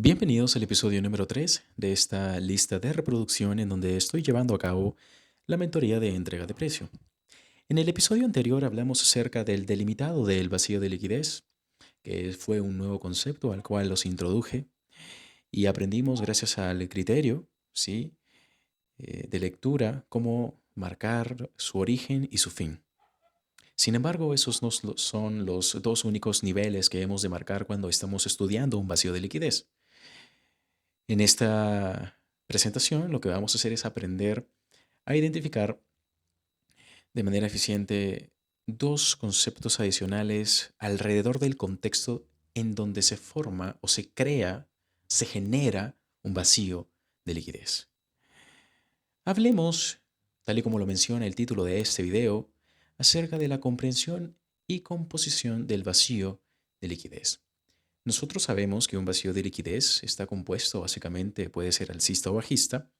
Bienvenidos al episodio número 3 de esta lista de reproducción en donde estoy llevando a cabo la mentoría de entrega de precio. En el episodio anterior hablamos acerca del delimitado del vacío de liquidez, que fue un nuevo concepto al cual los introduje y aprendimos gracias al criterio, ¿sí? De lectura cómo marcar su origen y su fin. Sin embargo, esos no son los dos únicos niveles que hemos de marcar cuando estamos estudiando un vacío de liquidez. En esta presentación lo que vamos a hacer es aprender a identificar de manera eficiente dos conceptos adicionales alrededor del contexto en donde se forma o se crea, se genera un vacío de liquidez. Hablemos, tal y como lo menciona el título de este video, acerca de la comprensión y composición del vacío de liquidez. Nosotros sabemos que un vacío de liquidez está compuesto básicamente, puede ser alcista o bajista,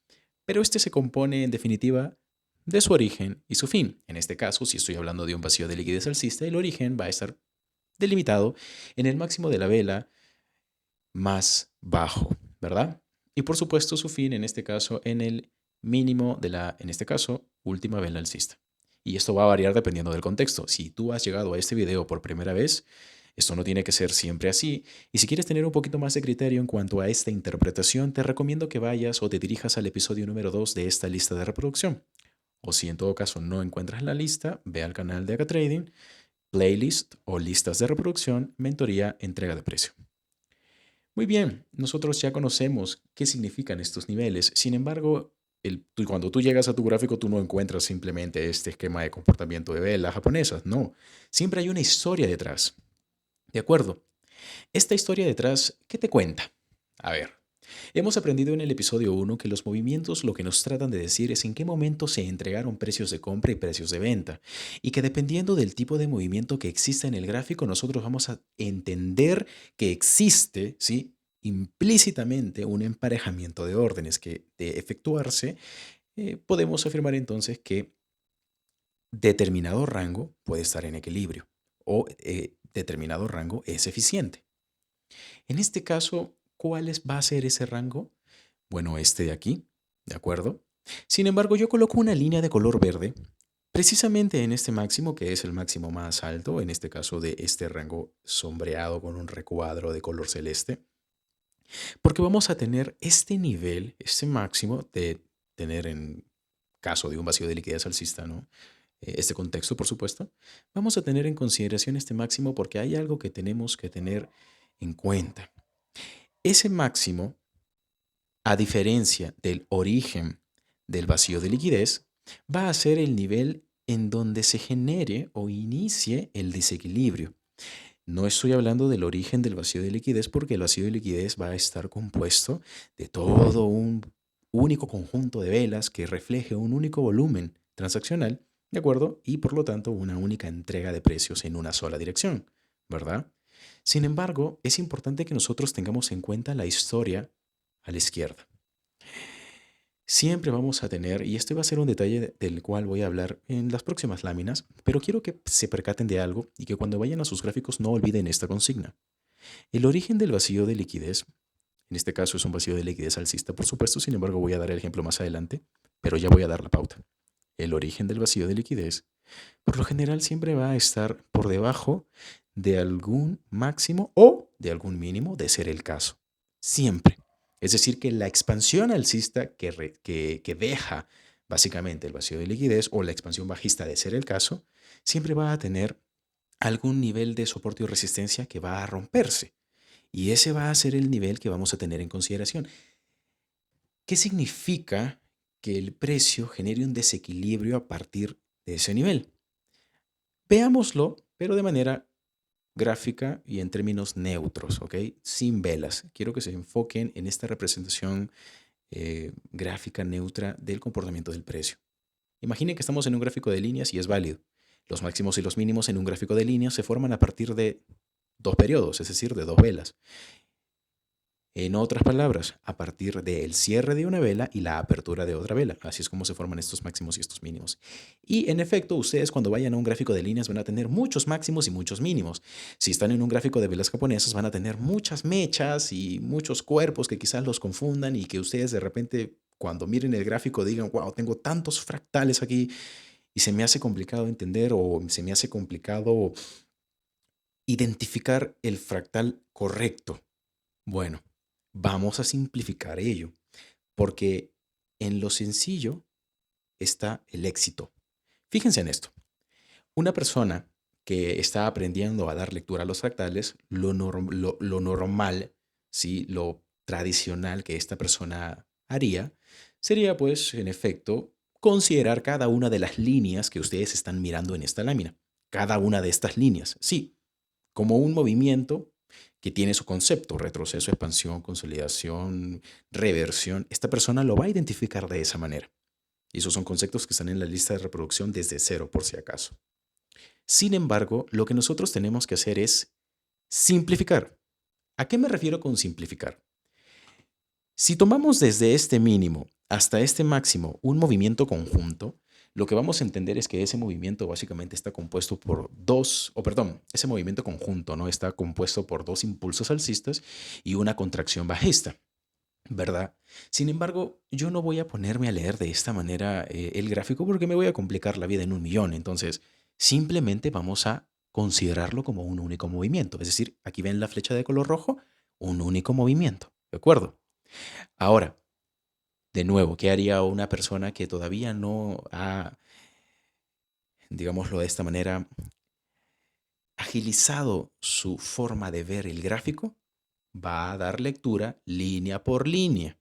pero este se compone en definitiva de su origen y su fin. En este caso, si estoy hablando de un vacío de liquidez alcista, el origen va a estar delimitado en el máximo de la vela más bajo, ¿verdad? Y por supuesto su fin, en este caso, en el mínimo de la, en este caso, última vela alcista. Y esto va a variar dependiendo del contexto. Si tú has llegado a este video por primera vez, esto no tiene que ser siempre así. Y si quieres tener un poquito más de criterio en cuanto a esta interpretación, te recomiendo que vayas o te dirijas al episodio número 2 de esta lista de reproducción. O si en todo caso no encuentras la lista, ve al canal de AgaTrading, playlist o listas de reproducción, mentoría, entrega de precio. Muy bien, nosotros ya conocemos qué significan estos niveles. Sin embargo, cuando tú llegas a tu gráfico, tú no encuentras simplemente este esquema de comportamiento de velas japonesas. No, siempre hay una historia detrás. ¿De acuerdo? Esta historia detrás, ¿qué te cuenta? A ver, hemos aprendido en el episodio 1 que los movimientos lo que nos tratan de decir es en qué momento se entregaron precios de compra y precios de venta, y que dependiendo del tipo de movimiento que exista en el gráfico, nosotros vamos a entender que existe, ¿sí?, implícitamente un emparejamiento de órdenes que, de efectuarse, podemos afirmar entonces que determinado rango puede estar en equilibrio o determinado rango es eficiente. En este caso, va a ser ese rango? Bueno, este de aquí, ¿de acuerdo? Sin embargo, yo coloco una línea de color verde precisamente en este máximo, que es el máximo más alto, en este caso de este rango sombreado con un recuadro de color celeste, porque vamos a tener este nivel, este máximo de tener en caso de un vacío de liquidez alcista, ¿no? Este contexto, por supuesto, vamos a tener en consideración este máximo porque hay algo que tenemos que tener en cuenta. Ese máximo, a diferencia del origen del vacío de liquidez, va a ser el nivel en donde se genere o inicie el desequilibrio. No estoy hablando del origen del vacío de liquidez porque el vacío de liquidez va a estar compuesto de todo un único conjunto de velas que refleje un único volumen transaccional, ¿de acuerdo? Y por lo tanto una única entrega de precios en una sola dirección, ¿verdad? Sin embargo, es importante que nosotros tengamos en cuenta la historia a la izquierda. Siempre vamos a tener, y este va a ser un detalle del cual voy a hablar en las próximas láminas, pero quiero que se percaten de algo y que cuando vayan a sus gráficos no olviden esta consigna. El origen del vacío de liquidez, en este caso es un vacío de liquidez alcista, por supuesto, sin embargo voy a dar el ejemplo más adelante, pero ya voy a dar la pauta. El origen del vacío de liquidez, por lo general siempre va a estar por debajo de algún máximo o de algún mínimo, de ser el caso. Siempre. Es decir, que la expansión alcista que deja básicamente el vacío de liquidez o la expansión bajista de ser el caso, siempre va a tener algún nivel de soporte y resistencia que va a romperse. Y ese va a ser el nivel que vamos a tener en consideración. ¿Qué significa que el precio genere un desequilibrio a partir de ese nivel? Veámoslo, pero de manera gráfica y en términos neutros, ¿ok? Sin velas. Quiero que se enfoquen en esta representación gráfica neutra del comportamiento del precio. Imaginen que estamos en un gráfico de líneas y es válido. Los máximos y los mínimos en un gráfico de líneas se forman a partir de dos periodos, es decir, de dos velas. En otras palabras, a partir del cierre de una vela y la apertura de otra vela. Así es como se forman estos máximos y estos mínimos. Y en efecto, ustedes cuando vayan a un gráfico de líneas van a tener muchos máximos y muchos mínimos. Si están en un gráfico de velas japonesas van a tener muchas mechas y muchos cuerpos que quizás los confundan y que ustedes de repente cuando miren el gráfico digan, wow, tengo tantos fractales aquí y se me hace complicado entender o se me hace complicado identificar el fractal correcto. Bueno, vamos a simplificar ello, porque en lo sencillo está el éxito. Fíjense en esto. Una persona que está aprendiendo a dar lectura a los fractales, lo normal, ¿sí? Lo tradicional que esta persona haría, sería pues, en efecto, considerar cada una de las líneas que ustedes están mirando en esta lámina. Cada una de estas líneas, sí, como un movimiento que tiene su concepto, retroceso, expansión, consolidación, reversión. Esta persona lo va a identificar de esa manera. Y esos son conceptos que están en la lista de reproducción desde cero, por si acaso. Sin embargo, lo que nosotros tenemos que hacer es simplificar. ¿A qué me refiero con simplificar? Si tomamos desde este mínimo hasta este máximo un movimiento conjunto, lo que vamos a entender es que ese movimiento básicamente está compuesto por ese movimiento conjunto, ¿no? Está compuesto por dos impulsos alcistas y una contracción bajista, ¿verdad? Sin embargo, yo no voy a ponerme a leer de esta manera el gráfico porque me voy a complicar la vida en un millón. Entonces, simplemente vamos a considerarlo como un único movimiento. Es decir, aquí ven la flecha de color rojo, un único movimiento, ¿de acuerdo? Ahora, de nuevo, ¿qué haría una persona que todavía no ha, digámoslo de esta manera, agilizado su forma de ver el gráfico? Va a dar lectura línea por línea.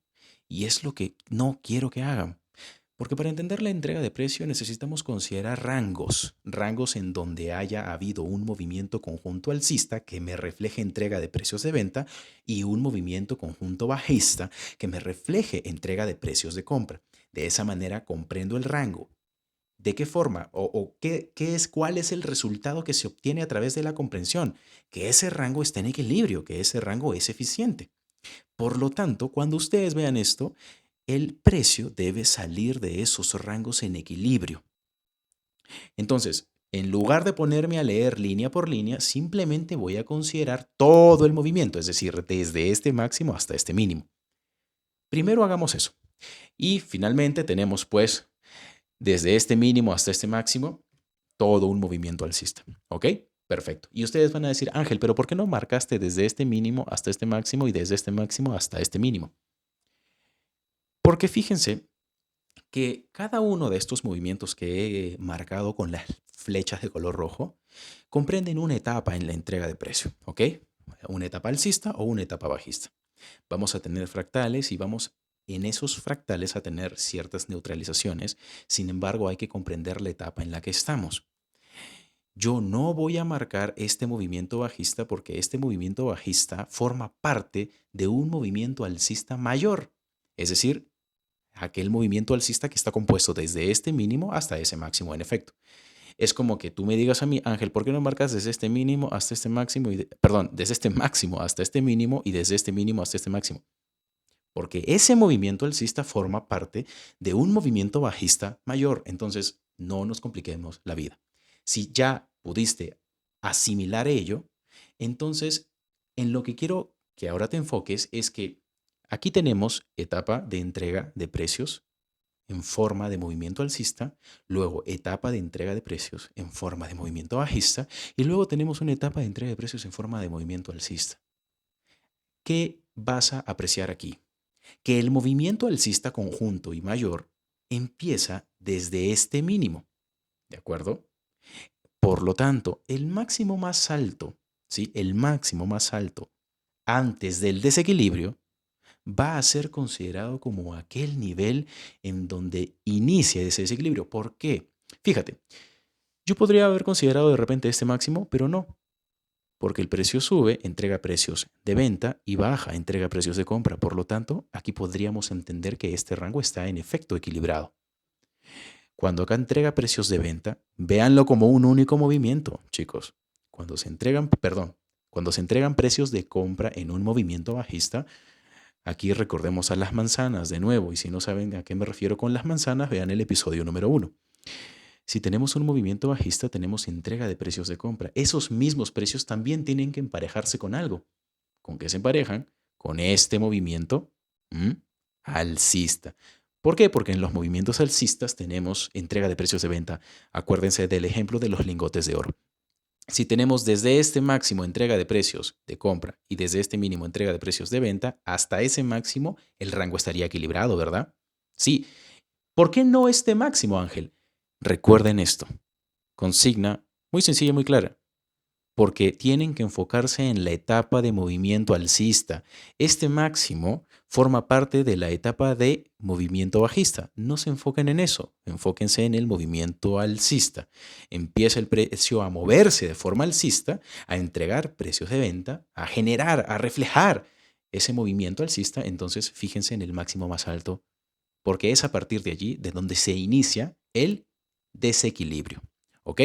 Y es lo que no quiero que hagan. Porque para entender la entrega de precio necesitamos considerar rangos, rangos en donde haya habido un movimiento conjunto alcista que me refleje entrega de precios de venta y un movimiento conjunto bajista que me refleje entrega de precios de compra. De esa manera comprendo el rango. ¿De qué forma? ¿Cuál es el resultado que se obtiene a través de la comprensión? Que ese rango esté en equilibrio, que ese rango es eficiente. Por lo tanto, cuando ustedes vean esto, el precio debe salir de esos rangos en equilibrio. Entonces, en lugar de ponerme a leer línea por línea, simplemente voy a considerar todo el movimiento, es decir, desde este máximo hasta este mínimo. Primero hagamos eso. Y finalmente tenemos pues desde este mínimo hasta este máximo todo un movimiento alcista. ¿Ok? Perfecto. Y ustedes van a decir, Ángel, pero ¿por qué no marcaste desde este mínimo hasta este máximo y desde este máximo hasta este mínimo? Porque fíjense que cada uno de estos movimientos que he marcado con las flechas de color rojo comprenden una etapa en la entrega de precio, ¿ok? Una etapa alcista o una etapa bajista. Vamos a tener fractales y vamos en esos fractales a tener ciertas neutralizaciones. Sin embargo, hay que comprender la etapa en la que estamos. Yo no voy a marcar este movimiento bajista porque este movimiento bajista forma parte de un movimiento alcista mayor. Es decir, aquel movimiento alcista que está compuesto desde este mínimo hasta ese máximo en efecto. Es como que tú me digas a mí, Ángel, ¿por qué no marcas desde este mínimo hasta este máximo? Perdón, desde este máximo hasta este mínimo y desde este mínimo hasta este máximo. Porque ese movimiento alcista forma parte de un movimiento bajista mayor. Entonces, no nos compliquemos la vida. Si ya pudiste asimilar ello, entonces en lo que quiero que ahora te enfoques es que aquí tenemos etapa de entrega de precios en forma de movimiento alcista, luego etapa de entrega de precios en forma de movimiento bajista y luego tenemos una etapa de entrega de precios en forma de movimiento alcista. ¿Qué vas a apreciar aquí? Que el movimiento alcista conjunto y mayor empieza desde este mínimo, ¿de acuerdo? Por lo tanto, el máximo más alto, ¿sí? El máximo más alto antes del desequilibrio va a ser considerado como aquel nivel en donde inicia ese desequilibrio. ¿Por qué? Fíjate, yo podría haber considerado de repente este máximo, pero no, porque el precio sube, entrega precios de venta y baja, entrega precios de compra. Por lo tanto, aquí podríamos entender que este rango está en efecto equilibrado. Cuando acá entrega precios de venta, véanlo como un único movimiento, chicos. Cuando se entregan precios de compra en un movimiento bajista, Aquí recordemos a las manzanas de nuevo, y si no saben a qué me refiero con las manzanas, vean el episodio número 1. Si tenemos un movimiento bajista, tenemos entrega de precios de compra. Esos mismos precios también tienen que emparejarse con algo. ¿Con qué se emparejan? Con este movimiento alcista. ¿Por qué? Porque en los movimientos alcistas tenemos entrega de precios de venta. Acuérdense del ejemplo de los lingotes de oro. Si tenemos desde este máximo entrega de precios de compra y desde este mínimo entrega de precios de venta, hasta ese máximo el rango estaría equilibrado, ¿verdad? Sí. ¿Por qué no este máximo, Ángel? Recuerden esto. Consigna muy sencilla y muy clara, porque tienen que enfocarse en la etapa de movimiento alcista. Este máximo forma parte de la etapa de movimiento bajista. No se enfoquen en eso, enfóquense en el movimiento alcista. Empieza el precio a moverse de forma alcista, a entregar precios de venta, a generar, a reflejar ese movimiento alcista. Entonces fíjense en el máximo más alto, porque es a partir de allí de donde se inicia el desequilibrio. ¿Ok?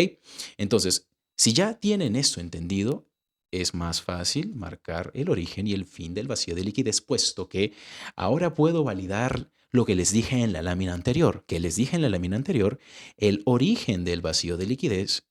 Entonces, si ya tienen esto entendido, es más fácil marcar el origen y el fin del vacío de liquidez, puesto que ahora puedo validar lo que les dije en la lámina anterior. Que les dije en la lámina anterior, el origen del vacío de liquidez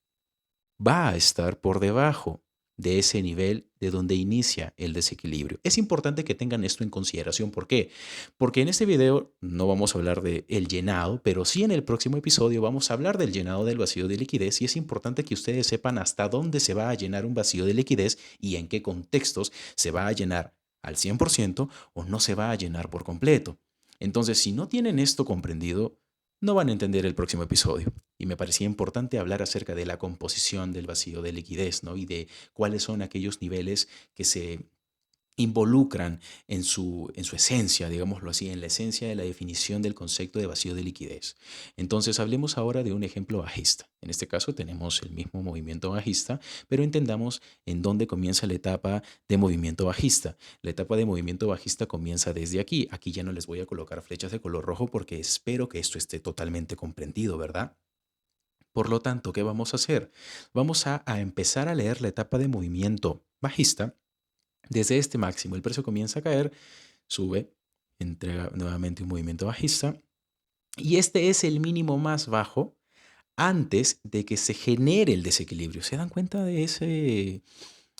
va a estar por debajo de ese nivel de donde inicia el desequilibrio. Es importante que tengan esto en consideración. ¿Por qué? Porque en este video no vamos a hablar de el llenado, pero sí en el próximo episodio vamos a hablar del llenado del vacío de liquidez, y es importante que ustedes sepan hasta dónde se va a llenar un vacío de liquidez y en qué contextos se va a llenar al 100% o no se va a llenar por completo. Entonces, si no tienen esto comprendido, no van a entender el próximo episodio. Y me parecía importante hablar acerca de la composición del vacío de liquidez, ¿no? Y de cuáles son aquellos niveles que se involucran en su esencia, digámoslo así, en la esencia de la definición del concepto de vacío de liquidez. Entonces, hablemos ahora de un ejemplo bajista. En este caso tenemos el mismo movimiento bajista, pero entendamos en dónde comienza la etapa de movimiento bajista. La etapa de movimiento bajista comienza desde aquí. Aquí ya no les voy a colocar flechas de color rojo porque espero que esto esté totalmente comprendido, ¿verdad? Por lo tanto, ¿qué vamos a hacer? Vamos a empezar a leer la etapa de movimiento bajista desde este máximo. El precio comienza a caer, sube, entrega nuevamente un movimiento bajista, y este es el mínimo más bajo antes de que se genere el desequilibrio. ¿Se dan cuenta de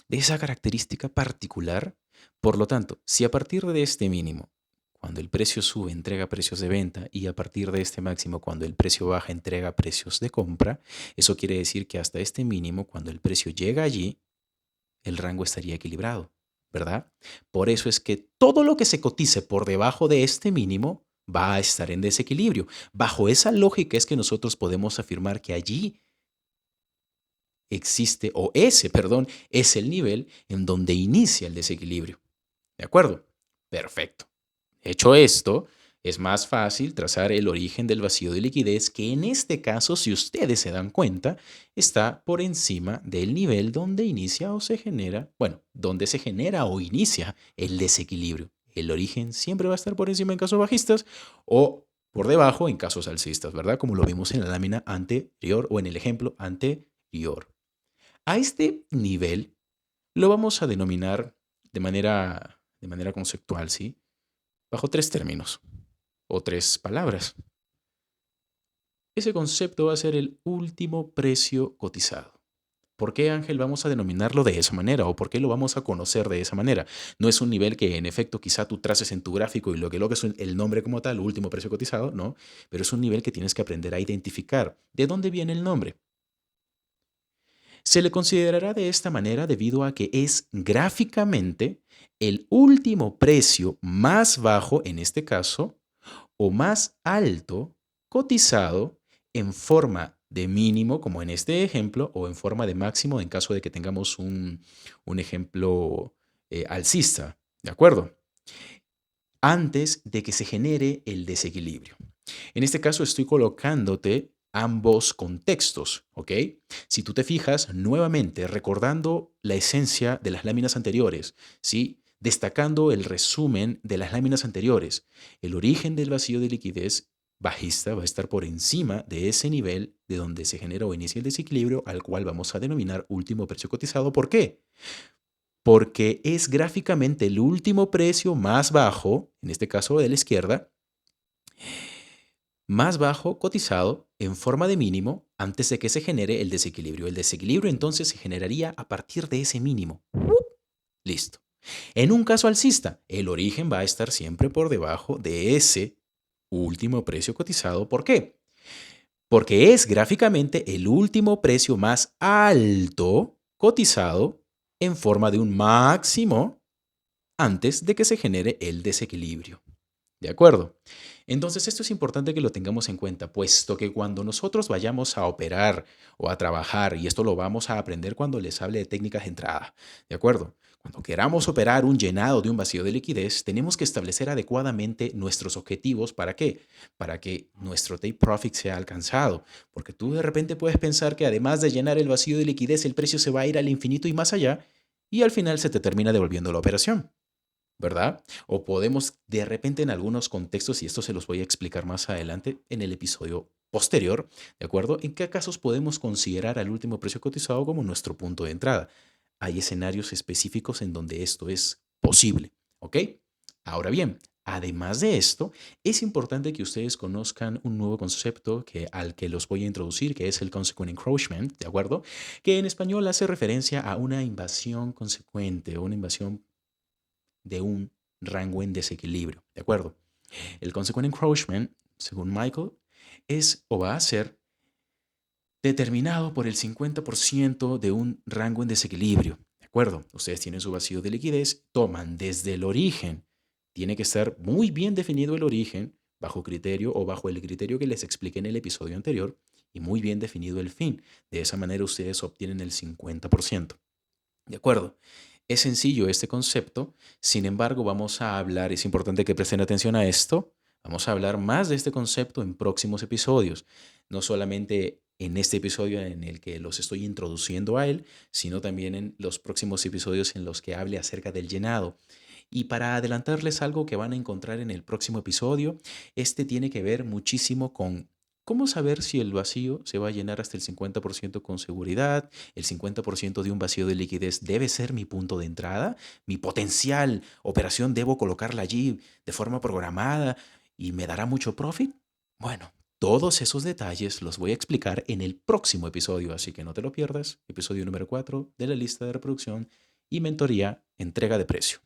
esa característica particular? Por lo tanto, si a partir de este mínimo, cuando el precio sube, entrega precios de venta, y a partir de este máximo, cuando el precio baja, entrega precios de compra, eso quiere decir que hasta este mínimo, cuando el precio llega allí, el rango estaría equilibrado, ¿verdad? Por eso es que todo lo que se cotice por debajo de este mínimo va a estar en desequilibrio. Bajo esa lógica es que nosotros podemos afirmar que allí existe, o ese, perdón, es el nivel en donde inicia el desequilibrio. ¿De acuerdo? Perfecto. Hecho esto, es más fácil trazar el origen del vacío de liquidez, que en este caso, si ustedes se dan cuenta, está por encima del nivel donde inicia o se genera, bueno, donde se genera o inicia el desequilibrio. El origen siempre va a estar por encima en casos bajistas o por debajo en casos alcistas, ¿verdad? Como lo vimos en la lámina anterior o en el ejemplo anterior. A este nivel lo vamos a denominar de manera conceptual, ¿sí? Bajo tres términos o tres palabras. Ese concepto va a ser el último precio cotizado. ¿Por qué, Ángel, vamos a denominarlo de esa manera o por qué lo vamos a conocer de esa manera? No es un nivel que en efecto quizá tú traces en tu gráfico y lo que es el nombre como tal, último precio cotizado, no, pero es un nivel que tienes que aprender a identificar. ¿De dónde viene el nombre? Se le considerará de esta manera debido a que es gráficamente el último precio más bajo, en este caso, o más alto cotizado en forma de mínimo, como en este ejemplo, o en forma de máximo en caso de que tengamos un ejemplo alcista, ¿de acuerdo? Antes de que se genere el desequilibrio. En este caso estoy colocándote ambos contextos, ¿ok? Si tú te fijas, nuevamente recordando la esencia de las láminas anteriores, ¿sí? Destacando el resumen de las láminas anteriores, el origen del vacío de liquidez bajista va a estar por encima de ese nivel de donde se genera o inicia el desequilibrio, al cual vamos a denominar último precio cotizado. ¿Por qué? porque es gráficamente el último precio más bajo, en este caso de la izquierda, más bajo cotizado en forma de mínimo antes de que se genere el desequilibrio. El desequilibrio entonces se generaría a partir de ese mínimo. Listo. En un caso alcista, el origen va a estar siempre por debajo de ese último precio cotizado. ¿Por qué? Porque es gráficamente el último precio más alto cotizado en forma de un máximo antes de que se genere el desequilibrio. ¿De acuerdo? Entonces esto es importante que lo tengamos en cuenta, puesto que cuando nosotros vayamos a operar o a trabajar, y esto lo vamos a aprender cuando les hable de técnicas de entrada, ¿de acuerdo? Cuando queramos operar un llenado de un vacío de liquidez, tenemos que establecer adecuadamente nuestros objetivos. ¿Para qué? Para que nuestro take profit sea alcanzado. Porque tú de repente puedes pensar que además de llenar el vacío de liquidez, el precio se va a ir al infinito y más allá, y al final se te termina devolviendo la operación. ¿Verdad? O podemos de repente en algunos contextos, y esto se los voy a explicar más adelante en el episodio posterior, ¿de acuerdo? ¿En qué casos podemos considerar al último precio cotizado como nuestro punto de entrada? Hay escenarios específicos en donde esto es posible, ¿ok? Ahora bien, además de esto, es importante que ustedes conozcan un nuevo concepto al que los voy a introducir, que es el consequent encroachment, ¿de acuerdo? Que en español hace referencia a una invasión consecuente o una invasión de un rango en desequilibrio, ¿de acuerdo? El consequent encroachment, según Michael, es o va a ser determinado por el 50% de un rango en desequilibrio, ¿de acuerdo? Ustedes tienen su vacío de liquidez, toman desde el origen. Tiene que estar muy bien definido el origen, bajo criterio o bajo el criterio que les expliqué en el episodio anterior, y muy bien definido el fin. De esa manera ustedes obtienen el 50%. ¿De acuerdo? Es sencillo este concepto, sin embargo vamos a hablar, es importante que presten atención a esto, vamos a hablar más de este concepto en próximos episodios, no solamente en este episodio en el que los estoy introduciendo a él, sino también en los próximos episodios en los que hable acerca del llenado. Y para adelantarles algo que van a encontrar en el próximo episodio, este tiene que ver muchísimo con cómo saber si el vacío se va a llenar hasta el 50% con seguridad. El 50% de un vacío de liquidez debe ser mi punto de entrada, mi potencial operación debo colocarla allí de forma programada y me dará mucho profit. Bueno, todos esos detalles los voy a explicar en el próximo episodio, así que no te lo pierdas. Episodio número 4 de la lista de reproducción y mentoría entrega de precio.